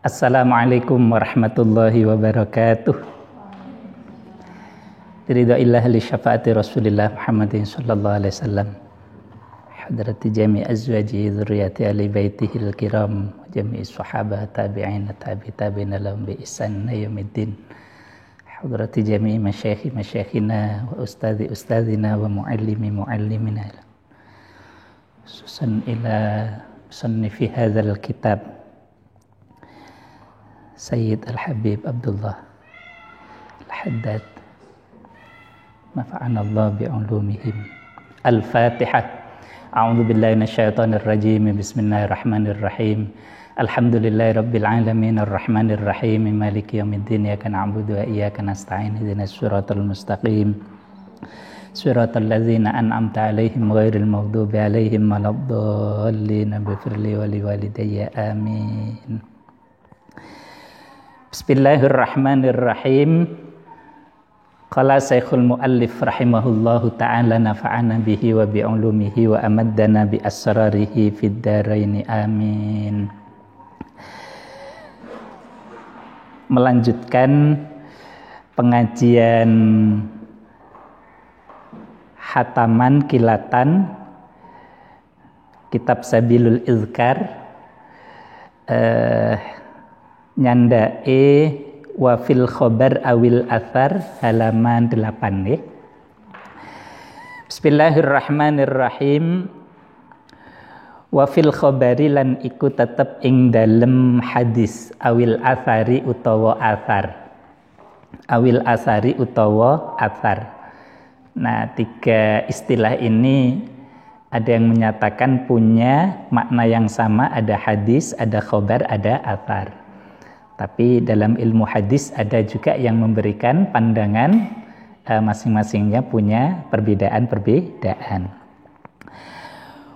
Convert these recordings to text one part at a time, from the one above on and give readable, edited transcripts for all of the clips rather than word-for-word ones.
Assalamualaikum warahmatullahi wabarakatuh. Ridha li syafaati Rasulillah Muhammadin sallallahu alaihi wasallam. Hadrati jami' azwaji dzurriyyati ahli baitihil kiram, jami' sahabah tabi'in tabi'in lahum bi ihsan ila yaumiddin. Hadrati jami' masyayikhina wa ustadzina wa muallimina. Khususan ila musannifi hadzal kitab Sayyid Al-Habib Abdullah Al-Haddad nafa'anallahu bi'ulumihim. Al-Fatihah. A'udzu billahi minasyaitonir rajim. Bismillahirrahmanirrahim. Alhamdulillahi rabbil alamin arrahmanir rahim maliki yaumiddin iyyaka na'budu wa iyyaka nasta'in ihdinas siratal mustaqim siratal ladzina an'amta 'alaihim ghairil maghdubi 'alaihim waladdallin. Ighfirli wa liwalidayya amin. Bismillahirrahmanirrahim. Qala Syekhul Muallif rahimahullahu ta'ala nafa'ana bihi wa bi'ulumihi wa amaddana bi asrarihi fid dharain amin. Melanjutkan pengajian hataman kilatan kitab Sabilul Izkar nyandae wa fil khobar awil athar halaman 8 ya. Bismillahirrahmanirrahim. Wa fil khobari lan iku tetep ing dalem hadis awil athari utawa athar. Awil asari utawa athar. Nah, tiga istilah ini ada yang menyatakan punya makna yang sama, ada hadis, ada khobar, ada athar. Tapi dalam ilmu hadis ada juga yang memberikan pandangan masing-masingnya punya perbedaan.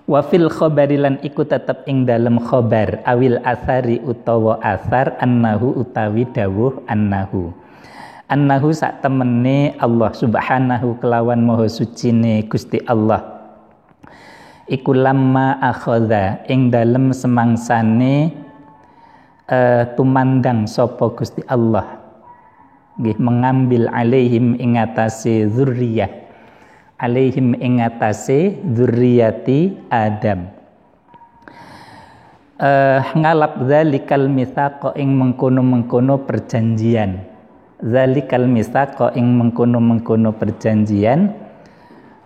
Wa fil khabari lan iku tetep ing dalam khabar awil athari utawa athar annahu utawi dawuh annahu sak temene Allah subhanahu kelawan maha sucine Gusti Allah iku lamma akhadha ing dalem semangsane tumandang sapa Gusti Allah nggih mengambil alaihim ing atase dzurriyyah alaihim ing atase dzurriyyati Adam ngalap zalikal mitsaqa ing mengkono-mengkono perjanjian zalikal mitsaqa ing mengkono-mengkono perjanjian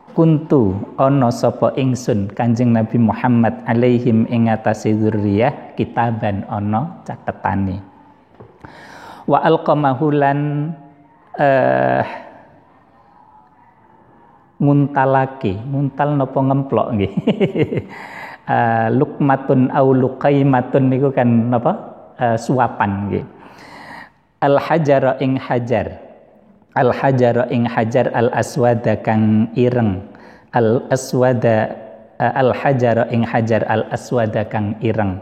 kuntu ana sapa ingsun Kanjeng Nabi Muhammad alaihim ing atase dzurriyyah kitaban ana catetane wa alqamahulan nguntal napa ngemplok nggih lukmatun au luqaimatun niku kan napa suapan nggih al hajara ing hajar al aswada kang ireng al aswada al hajara ing hajar al aswada kang ireng.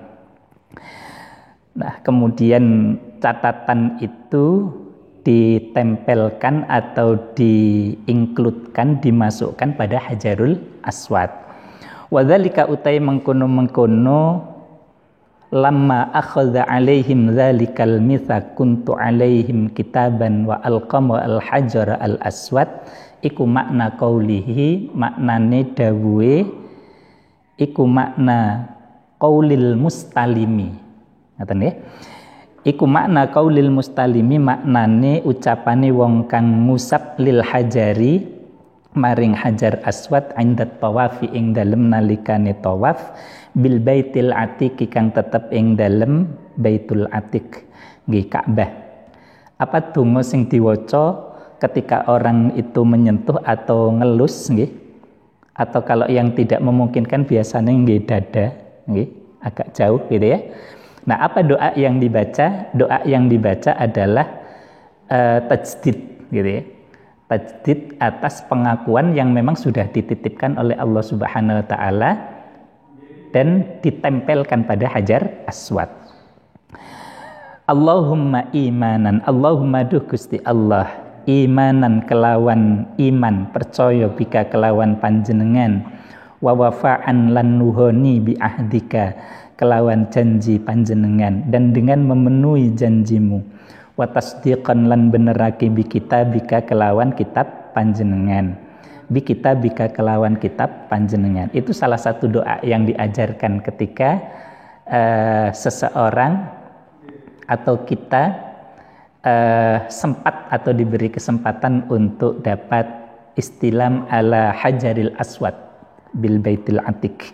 Nah, kemudian catatan itu ditempelkan atau diinkludkan, dimasukkan pada hajarul aswad. Wa dzalika utai mengkono lamma akhadha alaihim dzalikal mitsaq kuntu alaihim kitaban wa alqama al hajara al aswad iku makna qaulihi maknane dawuhe iku makna qaulil mustalimi ngaten nggih iku makna qaulil mustalimi maknane ucapane wong kang ngusap lil hajari maring hajar aswad indat tawafi ing dalem nalikane tawaf bil baitil atiq kang tetep ing dalem baitul atiq nggih Ka'bah. Apa donga sing diwaca ketika orang itu menyentuh atau ngelus nggih? Atau kalau yang tidak memungkinkan biasanya nggih dada nggih, agak jauh gitu ya. Nah, apa doa yang dibaca? Doa yang dibaca adalah tajdid gitu ya. Tajdid atas pengakuan yang memang sudah dititipkan oleh Allah Subhanahu wa taala dan ditempelkan pada hajar aswad. Allahumma imanan, Allahumma duh Gusti Allah, imanan kelawan iman, percaya bika kelawan panjenengan, wa wafa'an lan nuhoni bi ahdika kelawan janji panjenengan dan dengan memenuhi janjimu, wa tasdiqan lan benerake bi kitabika kelawan kitab panjenengan, bi kitabika kelawan kitab panjenengan. Itu salah satu doa yang diajarkan ketika seseorang atau kita sempat atau diberi kesempatan untuk dapat istilam ala hajaril aswad bil baitil atiq.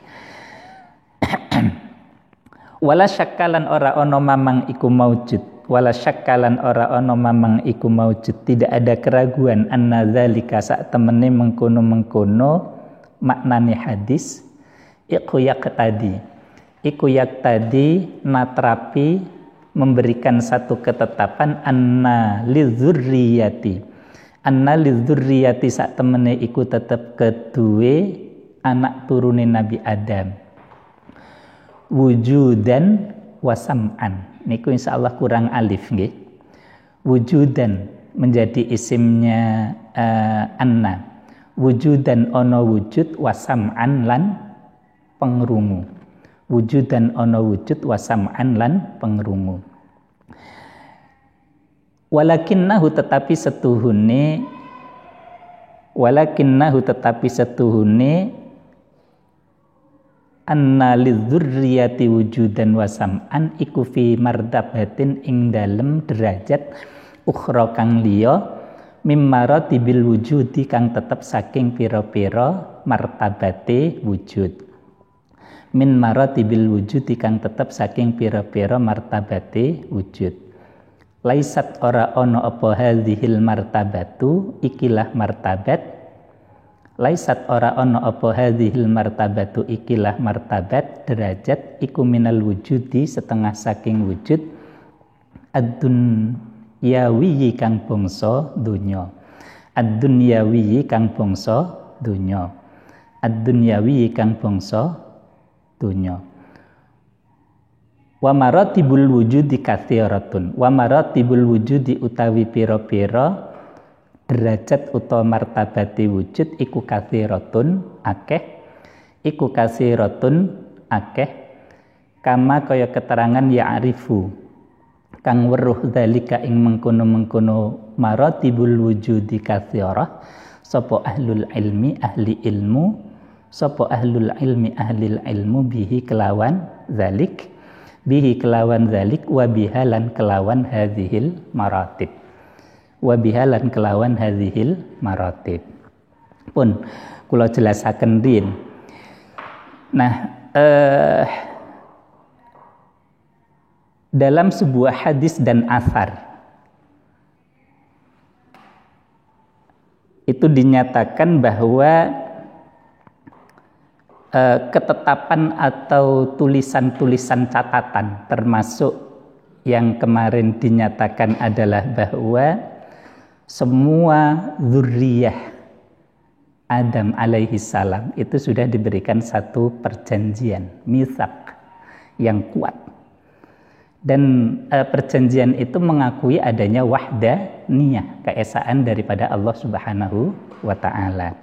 Wala syakkalan ora ono mamang iku maujud, wala syakkalan ora ono mamang iku maujud, tidak ada keraguan anna dzalika sak temene mengkono-mengkono maknane hadis iku yak tadi natrapi memberikan satu ketetapan anna lidzurriyati sak temene iku tetep kedue anak turune Nabi Adam wujudan wasam'an. Niku insyaallah kurang alif nggih. Wujudan menjadi isimnya anna, wujudan ono wujud, wasam'an lan pengrungu. Wujudan ono wujud, wasam'an lan pengrungu. Walakinnahu tetapi setuhune anna lidzurriyati wujudan wasam'an iku fi martabatin ing dalem derajat ukhra kang liya mimmaratibil wujudi kang tetep saking pira-pira martabate wujud. Min maratibil wujudi kang tetep saking pira-pira martabate wujud. Laisat ora ono apa hadhil martabatu ikilah martabat. Laisat ora ono apa hadhil martabatu ikilah martabat derajat iku minal wujudi setengah saking wujud ad-dunyawi kang bangsa donya. Ad-dunyawi kang bangsa donya. Ad-dunyawi kang bangsa donya. Wa maratibul wujudi katsiratun. Wa maratibul wujudi utawi pira-pira derajat utawa martabati wujud iku katsiratun akeh. Iku katsiratun akeh kama kaya keterangan ya'rifu kang weruh zalika ing mengkono-mengkono maratibul wujudi katsirah sapa ahlul ilmi ahli ilmu sapa ahlul ilmi ahlil ilmu bihi kelawan zalik wa bihalan kelawan hadhil maratib pun kula jelasaken rin. Nah dalam sebuah hadis dan athar itu dinyatakan bahwa ketetapan atau tulisan-tulisan catatan termasuk yang kemarin dinyatakan adalah bahwa semua zurriyah Adam alaihi salam itu sudah diberikan satu perjanjian mitsak yang kuat, dan perjanjian itu mengakui adanya wahdaniyah, keesaan daripada Allah Subhanahu wa taala.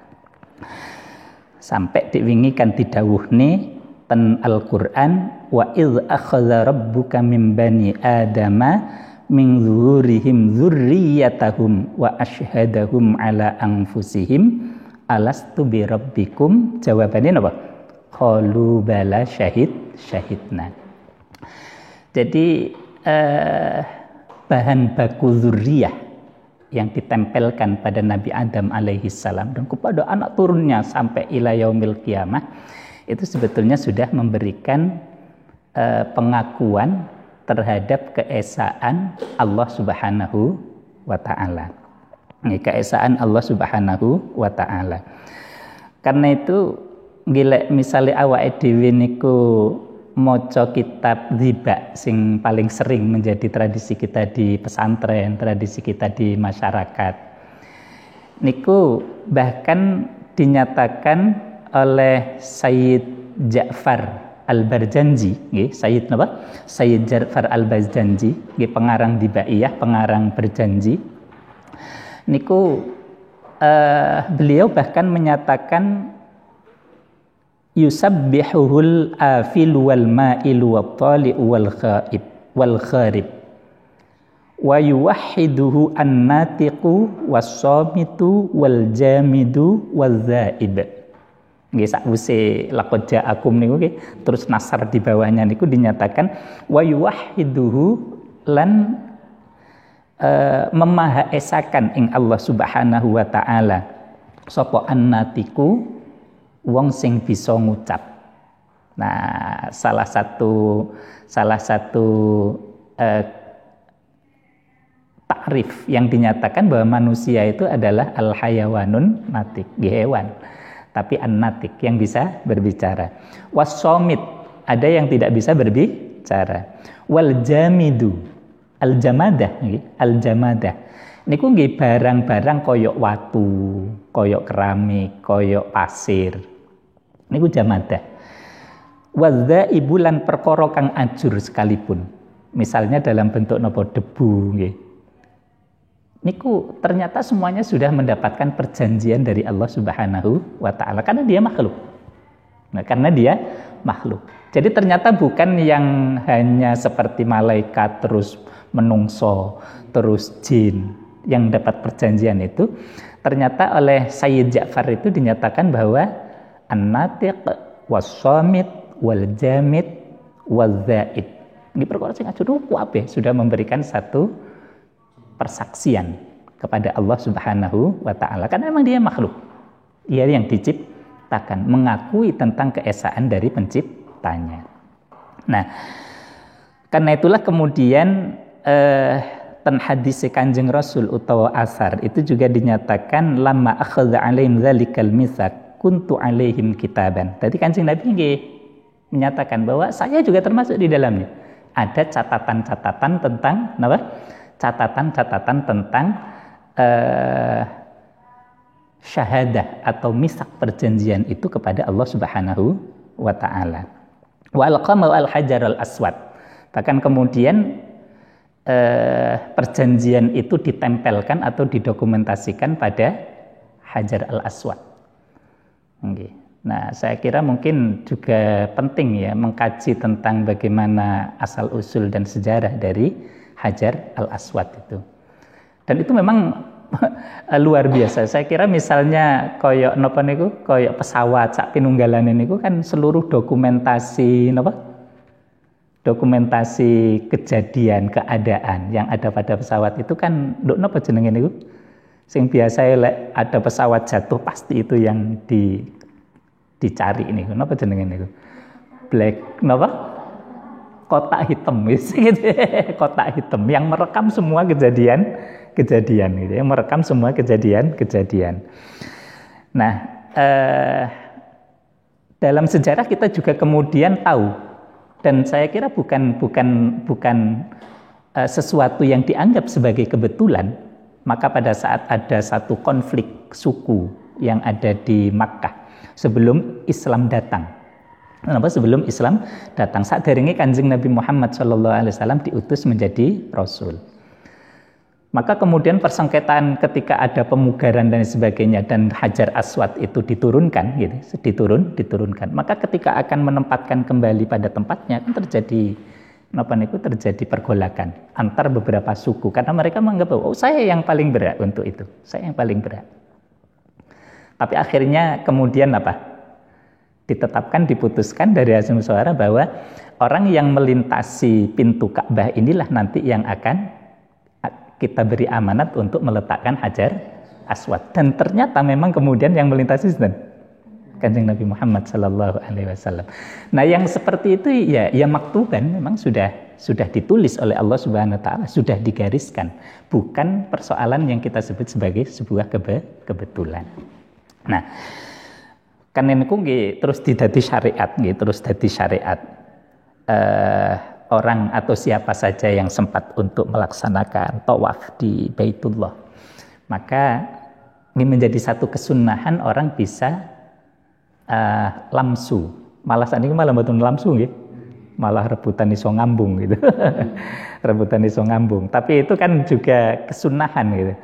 Sampai diwingikan didhawuhne ten Al-Qur'an wa idz akhadha rabbuka min bani adama min zuhurihim dzurriyyatahum wa asyhadahum ala anfusihim alastu bi rabbikum. Jawabannya apa? Qalu bala syahidna. Jadi bahan baku dzurriyyah yang ditempelkan pada Nabi Adam alaihi salam dan kepada anak turunnya sampai ila yaumil qiyamah itu sebetulnya sudah memberikan pengakuan terhadap keesaan Allah Subhanahu wa taala. Keesaan Allah Subhanahu wa taala. Karena itu gilek misale awake dhewe niku maca kitab Dhiba sing paling sering menjadi tradisi kita di pesantren, tradisi kita di masyarakat. Niku bahkan dinyatakan oleh Sayyid Ja'far Al-Barjanji, nggih, Sayyid napa? Sayyid Ja'far Al-Barjanji, nggih, pengarang Dhibaiyah, pengarang berjanji. Niku beliau bahkan menyatakan yusabbihuhul afil wal ma'ilu wat tali'u wal kharib wa yuwahhiduhu an-natiqu was-samitu wal jamidu waz-zaib. Nggih sakwise laqad ja'akum niku nggih terus nasar di bawahnya niku dinyatakan wa yuwahhiduhu lan memahaesakan ing Allah Subhanahu wa taala sapa an-natiqu wong sing bisa ngucap. Nah, salah satu takrif yang dinyatakan bahwa manusia itu adalah al-hayawanun natik, hewan. Tapi an-natik yang bisa berbicara. Was-somit, ada yang tidak bisa berbicara. Wal jamidu, al-jamadah, al-jamadah. Niku nggih barang-barang koyok watu, koyok keramik, koyok pasir. Niku jamadah. Wadza ibulan perkara kang ajur sekalipun. Misalnya dalam bentuk napa debu nggih. Niku ternyata semuanya sudah mendapatkan perjanjian dari Allah Subhanahu wa taala karena dia makhluk. Nah, karena dia makhluk. Jadi ternyata bukan yang hanya seperti malaikat terus menungso, terus jin yang dapat perjanjian itu. Ternyata oleh Sayyid Ja'far itu dinyatakan bahwa an-natiq was-samit wal jamid waz-zaid. Ini perkara sing ajur kuwi sudah memberikan satu persaksian kepada Allah Subhanahu wa taala karena memang dia makhluk. Ia yang diciptakan, mengakui tentang keesaan dari penciptanya. Nah, karena itulah kemudian ten hadis Kanjeng Rasul utawa asar itu juga dinyatakan lama akhadha alaihim dzalikal mitsaq kuntu alaihim kitaban. Tadi Kanjeng Nabi nggih menyatakan bahwa saya juga termasuk di dalamnya. Ada catatan-catatan tentang apa? Catatan-catatan tentang syahadah atau misak perjanjian itu kepada Allah Subhanahu wa taala. Wa alqama al hajar al aswad. Bahkan kemudian perjanjian itu ditempelkan atau didokumentasikan pada Hajar al Aswad. Okay. Nah, saya kira mungkin juga penting ya mengkaji tentang bagaimana asal usul dan sejarah dari Hajar al-Aswad itu. Dan itu memang luar biasa. Saya kira misalnya koyok napa niku, koyok pesawat sak pinunggalane niku kan seluruh dokumentasi napa? Dokumentasi kejadian, keadaan yang ada pada pesawat itu kan nduk napa jenenge niku? Sing biasa ada pesawat jatuh pasti itu yang dicari ini, napa jenenge niku? Black napa? Kotak hitam gitu. Kotak hitam yang merekam semua kejadian gitu ya, merekam semua kejadian. Nah, dalam sejarah kita juga kemudian tahu dan saya kira bukan sesuatu yang dianggap sebagai kebetulan, maka pada saat ada satu konflik suku yang ada di Makkah sebelum Islam datang. Kenapa sebelum Islam datang? Saat daringe Kanjeng Nabi Muhammad SAW diutus menjadi Rasul. Maka kemudian persengketaan ketika ada pemugaran dan sebagainya dan Hajar Aswad itu diturunkan, gitu, diturunkan. Maka ketika akan menempatkan kembali pada tempatnya kan terjadi pergolakan antar beberapa suku karena mereka menganggap bahwa saya yang paling berat untuk itu, saya yang paling berat. Tapi akhirnya kemudian diputuskan dari hasil musyawarah bahwa orang yang melintasi pintu Ka'bah inilah nanti yang akan kita beri amanat untuk meletakkan Hajar Aswad. Dan ternyata memang kemudian yang melintasi Kanjeng Nabi Muhammad SAW. Nah, yang seperti itu ya maktuban memang sudah ditulis oleh Allah Subhanahu Wa Taala, sudah digariskan, bukan persoalan yang kita sebut sebagai sebuah kebetulan. Nah, kan niku nggih terus dadi syariat, orang atau siapa saja yang sempat untuk melaksanakan tawaf di Baitullah, maka ini menjadi satu kesunahan orang bisa lamsu. Malah saat ini malah mboten lamsu nggih, malah rebutan iso ngambung gitu. Rebutan iso ngambung, tapi itu kan juga kesunahan gitu.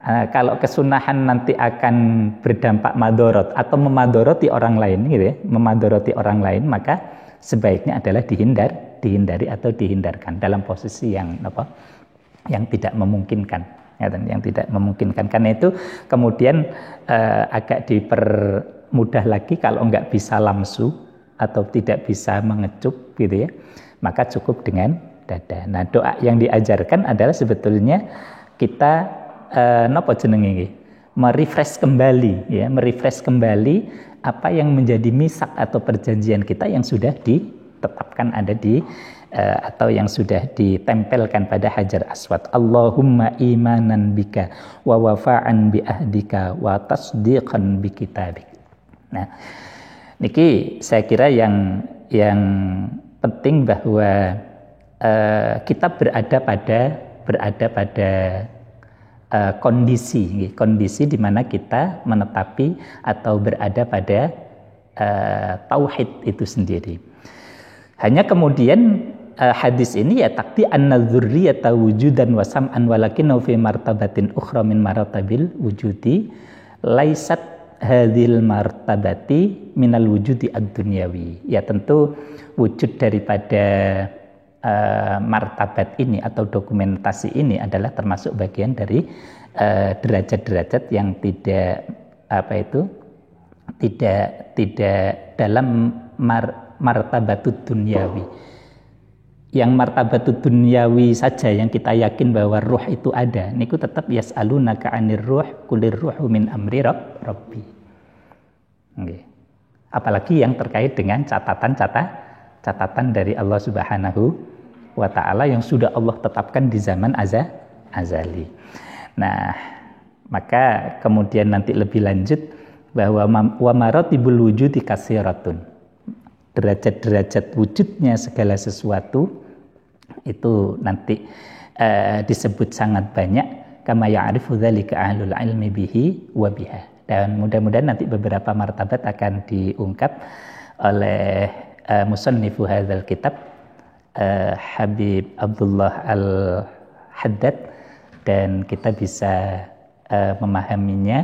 Kalau kesunahan nanti akan berdampak madorot atau memadoroti orang lain, gitu ya, memadoroti orang lain, maka sebaiknya adalah dihindari atau dihindarkan dalam posisi yang tidak memungkinkan, yang tidak memungkinkan. Karena itu kemudian agak dipermudah lagi kalau nggak bisa lamsu atau tidak bisa mengecup, gitu ya, maka cukup dengan dada. Nah, doa yang diajarkan adalah sebetulnya kita merefresh kembali, ya, merefresh kembali apa yang menjadi misak atau perjanjian kita yang sudah ditetapkan ada di atau yang sudah ditempelkan pada Hajar Aswad. Allahumma imanan bika wa wafa'an bi ahdika wa tasdiqan bi kitabik. Nah, niki saya kira yang penting bahwa kita berada pada kondisi di mana kita menetapi atau berada pada tauhid itu sendiri. Hanya kemudian hadis ini ya takti an-nadzurriyata wujudan wa sam'an walakinna fi martabatin ukhra min martabil wujudi laisat hadhil martabati minal wujudi ad-dunyawi. Ya tentu wujud daripada martabat ini atau dokumentasi ini adalah termasuk bagian dari derajat-derajat yang tidak dalam martabatut dunyawi. Yang martabatut dunyawi saja yang kita yakin bahwa ruh itu ada, niku tetap yas'alunaka 'anir ruh qulir ruhu min amri rabbi. Okay. Apalagi yang terkait dengan catatan dari Allah Subhanahu wa ta'ala yang sudah Allah tetapkan di zaman azali. Nah, maka kemudian nanti lebih lanjut bahwa wa maratibul wujudi katsiratun. Derajat-derajat wujudnya segala sesuatu itu nanti disebut sangat banyak, kama ya'rifu dzalika ahlul ilmi bihi wa biha. Dan mudah-mudahan nanti beberapa martabat akan diungkap oleh musannifu hadzal kitab Habib Abdullah Al-Haddad, dan kita bisa memahaminya.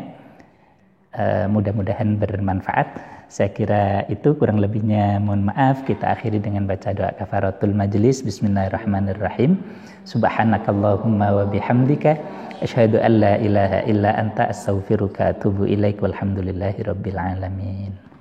Mudah-mudahan bermanfaat. Saya kira itu, kurang lebihnya mohon maaf. Kita akhiri dengan baca doa kafaratul majlis. Bismillahirrahmanirrahim. Subhanakallahumma wa bihamdika asyhadu an la ilaha illa anta astaghfiruka wa atubu ilaik. Walhamdulillahirabbil alamin.